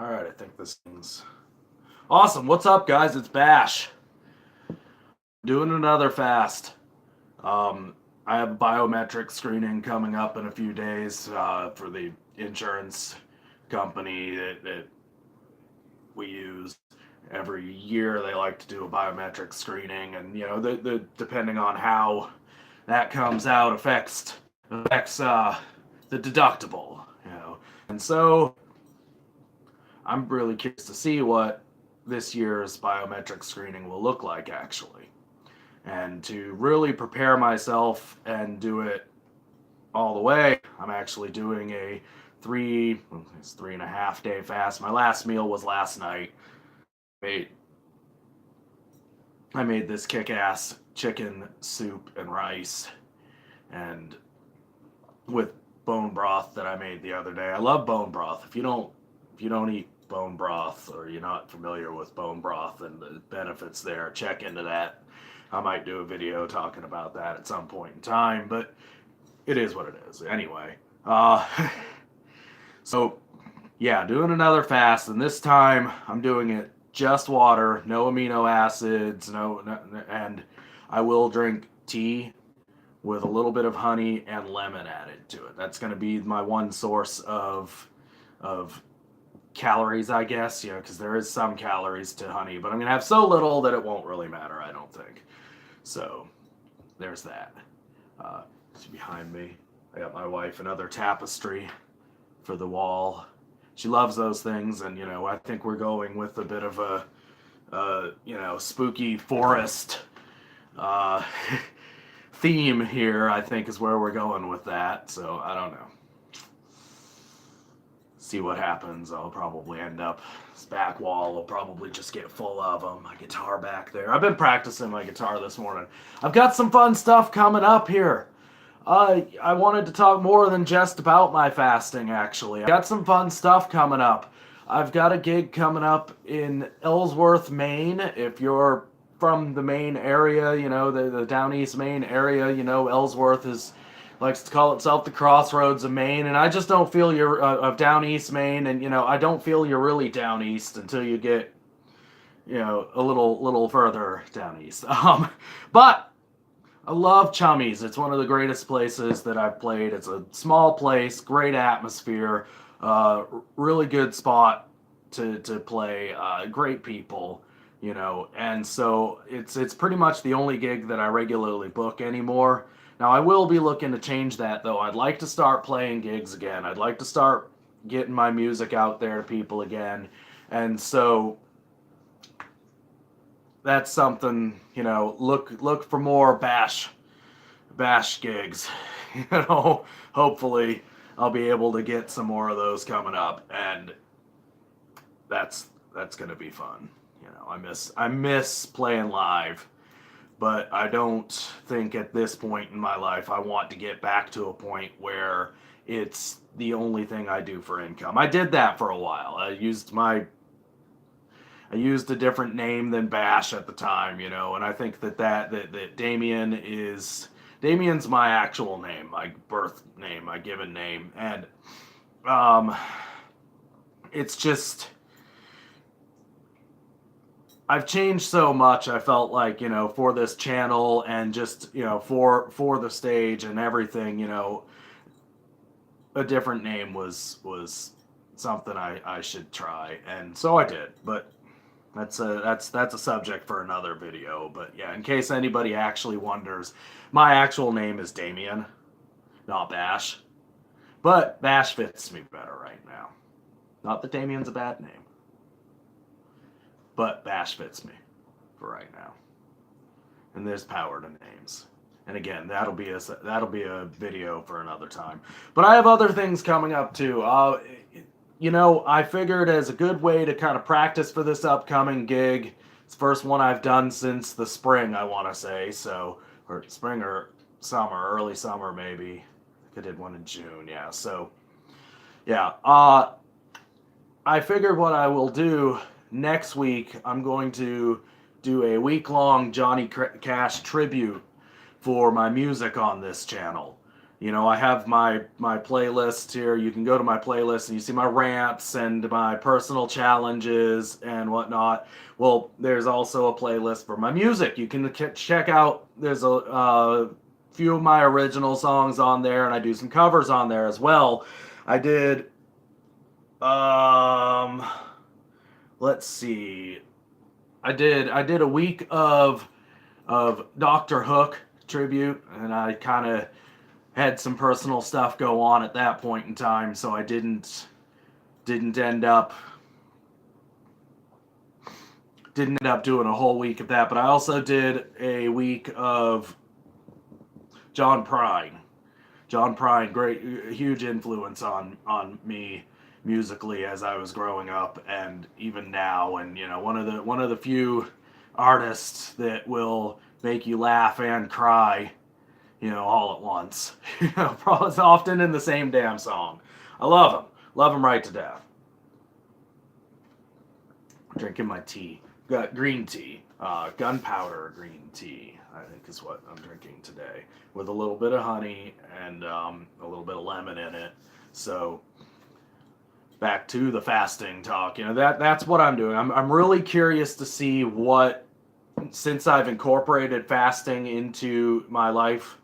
All right, I think this thing's awesome. What's up, guys? It's Bash doing another fast. Um, I have a biometric screening coming up in a few days for the insurance company that we use. Every year they like to do a biometric screening, and the depending on how that comes out affects the deductible. And so I'm really curious to see what this year's biometric screening will look like, actually. And to really prepare myself and do it all the way, I'm actually doing a it's 3.5 day fast. My last meal was last night. I made this kick-ass chicken soup and rice, and with bone broth that I made the other day. I love bone broth. If you don't eat bone broth, or you're not familiar with bone broth and the benefits there, check into that. I might do a video talking about that at some point in time, but it is what it is. Anyway, so yeah, doing another fast, and this time I'm doing it just water, no amino acids, and I will drink tea with a little bit of honey and lemon added to it. That's going to be my one source of calories, I guess, because there is some calories to honey, but I'm going to have so little that it won't really matter, I don't think. So there's that. Behind me, I got my wife another tapestry for the wall. She loves those things, and I think we're going with a bit of a spooky forest uh, theme here. I think is where we're going with that. So I don't know. See what happens. I'll probably end up, this back wall will probably just get full of them. My guitar back there. I've been practicing my guitar this morning. I've got some fun stuff coming up here. I wanted to talk more than just about my fasting, actually. I got some fun stuff coming up. I've got a gig coming up in Ellsworth, Maine. If you're from the Maine area, the down east Maine area, Ellsworth likes to call itself the crossroads of Maine, and I just don't feel you're of down east Maine, and I don't feel you're really down east until you get a little further down east. But I love Chummies. It's one of the greatest places that I've played. It's a small place, great atmosphere, really good spot to play, great people, and so it's pretty much the only gig that I regularly book anymore. Now I will be looking to change that though. I'd like to start playing gigs again. I'd like to start getting my music out there to people again, and so that's something, look for more bash gigs. Hopefully I'll be able to get some more of those coming up, and that's going to be fun. I miss playing live, but I don't think at this point in my life I want to get back to a point where it's the only thing I do for income. I did that for a while. I used a different name than Bash at the time, and I think that Damien's my actual name, my birth name, my given name, and it's just, I've changed so much. I felt like, for this channel and just, for the stage and everything, a different name was something I should try, and so I did. But that's a subject for another video. But yeah, in case anybody actually wonders, my actual name is Damien, not Bash. But Bash fits me better right now. Not that Damien's a bad name, but Bash fits me for right now. And there's power to names. And again, that'll be a video for another time. But I have other things coming up too. I figured as a good way to kind of practice for this upcoming gig, it's the first one I've done since the spring, I want to say. So, or spring or summer, early summer maybe. I did one in June, yeah. So, yeah. I figured what I will do next week, I'm going to do a week-long Johnny Cash tribute for my music on this channel. I have my playlist here. You can go to my playlist and you see my rants and my personal challenges and whatnot. Well, there's also a playlist for my music. You can check out. There's a few of my original songs on there, and I do some covers on there as well. I did. Um, let's see. I did a week of Doctor Hook tribute, and I kind of had some personal stuff go on at that point in time, so I didn't end up doing a whole week of that. But I also did a week of John Prine. John Prine, great, huge influence on me musically as I was growing up, and even now. And one of the few artists that will make you laugh and cry, all at once. Probably often in the same damn song. I love him right to death. Drinking my tea. Got green tea, gunpowder green tea, I think is what I'm drinking today, with a little bit of honey and a little bit of lemon in it. So back to the fasting talk. That's what I'm doing. I'm really curious to see what, since I've incorporated fasting into my life,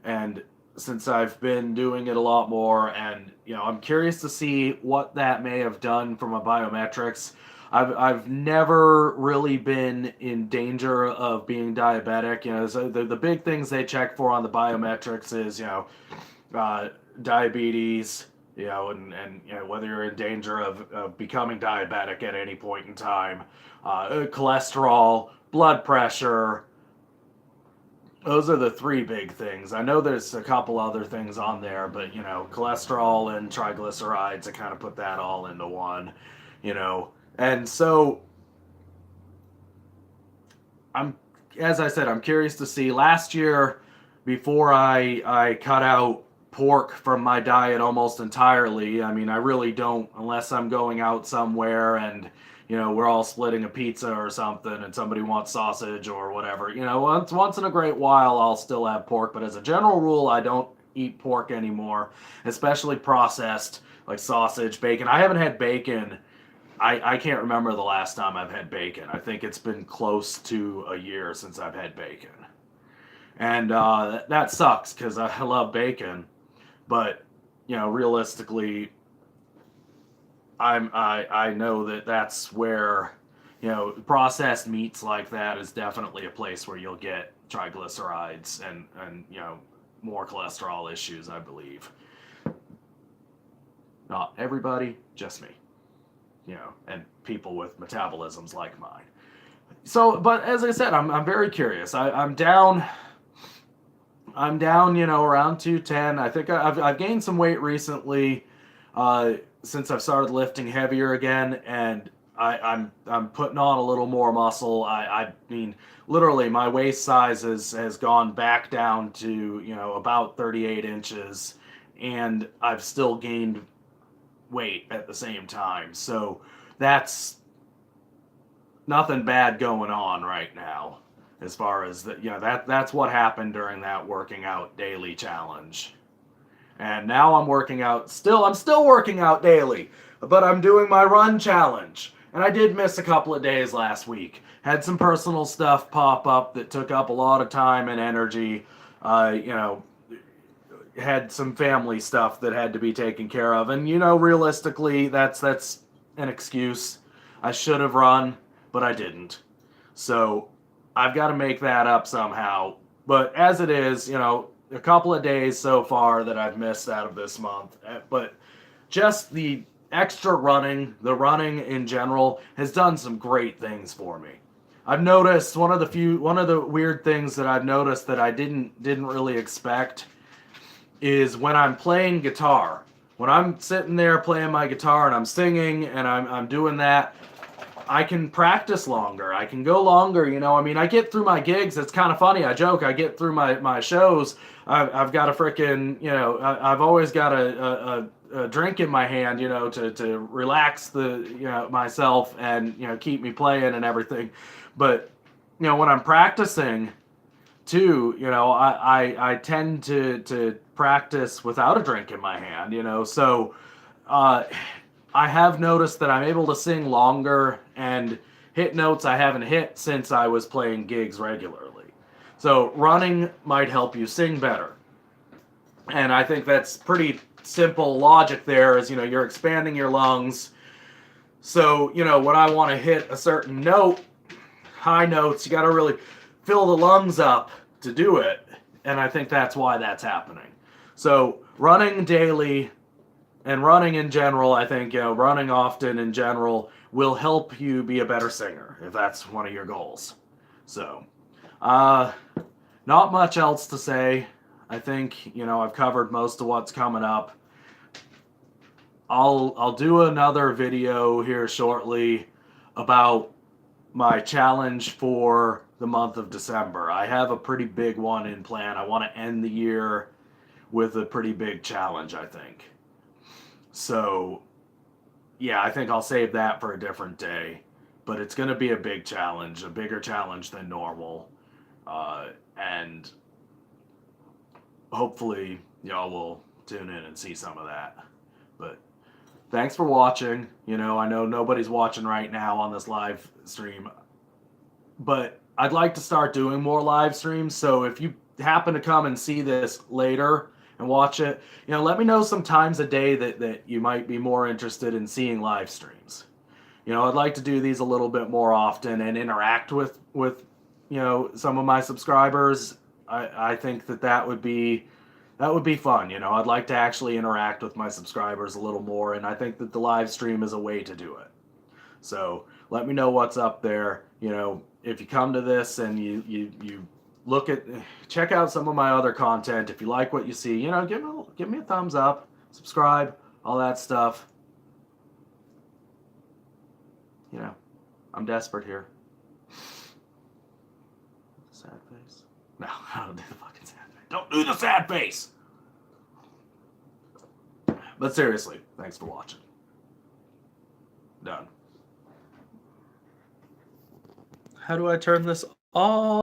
and since I've been doing it a lot more, and I'm curious to see what that may have done for my biometrics. I've never really been in danger of being diabetic. So the big things they check for on the biometrics is diabetes, and whether you're in danger of becoming diabetic at any point in time, cholesterol, blood pressure. Those are the three big things. I know there's a couple other things on there, but cholesterol and triglycerides, I kind of put that all into one, And so as I said, I'm curious to see. Last year, before I cut out pork from my diet almost entirely, I mean, I really don't, unless I'm going out somewhere and we're all splitting a pizza or something and somebody wants sausage or whatever. Once in a great while I'll still have pork, but as a general rule, I don't eat pork anymore, especially processed, like sausage, bacon. I haven't had bacon. I can't remember the last time I've had bacon. I think it's been close to a year since I've had bacon. And that sucks because I love bacon. But, realistically, I know that's where, processed meats like that is definitely a place where you'll get triglycerides and more cholesterol issues, I believe. Not everybody, just me. And people with metabolisms like mine. So, but as I said, I'm very curious. I'm down, around 210. I think I've gained some weight recently, since I've started lifting heavier again, and I'm putting on a little more muscle. I mean, literally, my waist size has gone back down to about 38 inches, and I've still gained weight at the same time. So that's nothing bad going on right now, as far as that's what happened during that working out daily challenge. And now I'm still working out daily, but I'm doing my run challenge. And I did miss a couple of days last week. Had some personal stuff pop up that took up a lot of time and energy. Had some family stuff that had to be taken care of, and realistically, that's an excuse. I should have run, but I didn't. So I've got to make that up somehow. But as it is, a couple of days so far that I've missed out of this month. But just the extra running, the running in general, has done some great things for me. I've noticed one of the weird things that I've noticed that I didn't really expect is when I'm playing guitar. When I'm sitting there playing my guitar and I'm singing and I'm doing that, I can practice longer. I can go longer, I mean, I get through my gigs. It's kind of funny. I joke. I get through my shows. I've got a freaking, I've always got a drink in my hand, to relax myself and, keep me playing and everything. But, when I'm practicing too, I tend to practice without a drink in my hand, you know. So uh, I have noticed that I'm able to sing longer and hit notes I haven't hit since I was playing gigs regularly. So running might help you sing better. And I think that's pretty simple logic there is, you know, you're expanding your lungs. So, you know, when I want to hit a certain note, high notes, you got to really fill the lungs up to do it. And I think that's why that's happening. So running daily and running in general, I think, you know, running often in general will help you be a better singer if that's one of your goals. So, not much else to say. I think, you know, I've covered most of what's coming up. I'll do another video here shortly about my challenge for the month of December. I have a pretty big one in plan. I want to end the year with a pretty big challenge, I think. So, yeah, I think I'll save that for a different day. But it's going to be a big challenge, a bigger challenge than normal. And hopefully y'all will tune in and see some of that. But thanks for watching. You know, I know nobody's watching right now on this live stream, but I'd like to start doing more live streams. So if you happen to come and see this later and watch it, you know, let me know some times a day that you might be more interested in seeing live streams. You know, I'd like to do these a little bit more often and interact with you know, some of my subscribers. I think that would be fun. You know, I'd like to actually interact with my subscribers a little more, and I think that the live stream is a way to do it. So let me know what's up there. You know, if you come to this and you check out some of my other content. If you like what you see, you know, give me a thumbs up, subscribe, all that stuff. You know, I'm desperate here. Sad face. No, I don't do the fucking sad face. Don't do the sad face! But seriously, thanks for watching. Done. How do I turn this off?